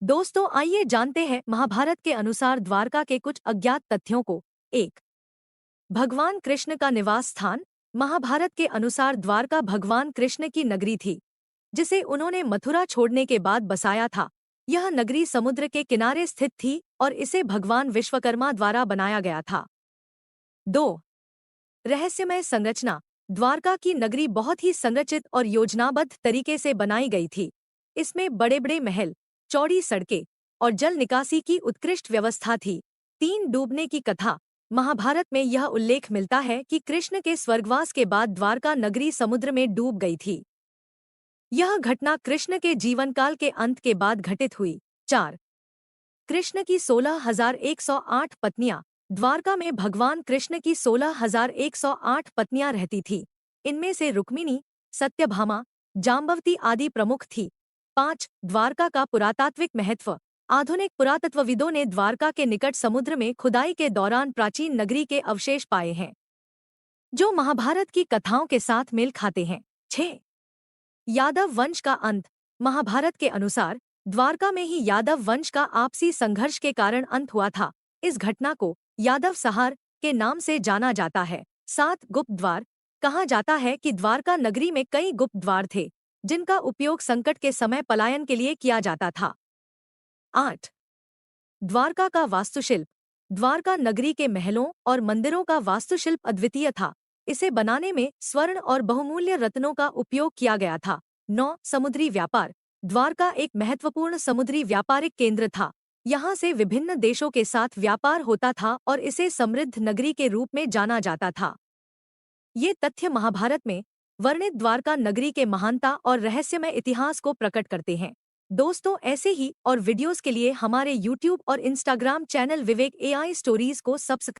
दोस्तों आइए जानते हैं महाभारत के अनुसार द्वारका के कुछ अज्ञात तथ्यों को। एक, भगवान कृष्ण का निवास स्थान। महाभारत के अनुसार द्वारका भगवान कृष्ण की नगरी थी, जिसे उन्होंने मथुरा छोड़ने के बाद बसाया था। यह नगरी समुद्र के किनारे स्थित थी और इसे भगवान विश्वकर्मा द्वारा बनाया गया था। 2, रहस्यमय संरचना। द्वारका की नगरी बहुत ही संरचित और योजनाबद्ध तरीके से बनाई गई थी। इसमें बड़े बड़े महल, चौड़ी सड़कें और जल निकासी की उत्कृष्ट व्यवस्था थी। 3, डूबने की कथा। महाभारत में यह उल्लेख मिलता है कि कृष्ण के स्वर्गवास के बाद द्वारका नगरी समुद्र में डूब गई थी। यह घटना कृष्ण के जीवनकाल के अंत के बाद घटित हुई। 4, कृष्ण की 16,108 पत्नियां। द्वारका में भगवान कृष्ण की 16,108 पत्नियां रहती थीं। इनमें से रुक्मिणी, सत्यभामा, जाम्बवती आदि प्रमुख थी। 5, द्वारका का पुरातात्विक महत्व। आधुनिक पुरातत्वविदों ने द्वारका के निकट समुद्र में खुदाई के दौरान प्राचीन नगरी के अवशेष पाए हैं, जो महाभारत की कथाओं के साथ मेल खाते हैं। 6, यादव वंश का अंत। महाभारत के अनुसार द्वारका में ही यादव वंश का आपसी संघर्ष के कारण अंत हुआ था। इस घटना को यादव सहार के नाम से जाना जाता है। 7, गुप्त द्वार। कहा जाता है कि द्वारका नगरी में कई गुप्त द्वार थे, जिनका उपयोग संकट के समय पलायन के लिए किया जाता था। 8, द्वारका का वास्तुशिल्प। द्वारका नगरी के महलों और मंदिरों का वास्तुशिल्प अद्वितीय था। इसे बनाने में स्वर्ण और बहुमूल्य रत्नों का उपयोग किया गया था। 9, समुद्री व्यापार। द्वारका एक महत्वपूर्ण समुद्री व्यापारिक केंद्र था। यहाँ से विभिन्न देशों के साथ व्यापार होता था और इसे समृद्ध नगरी के रूप में जाना जाता था। ये तथ्य महाभारत में वर्णित द्वारका नगरी के महानता और रहस्यमय इतिहास को प्रकट करते हैं। दोस्तों ऐसे ही और वीडियोस के लिए हमारे YouTube और Instagram चैनल विवेक AI स्टोरीज को सब्सक्राइब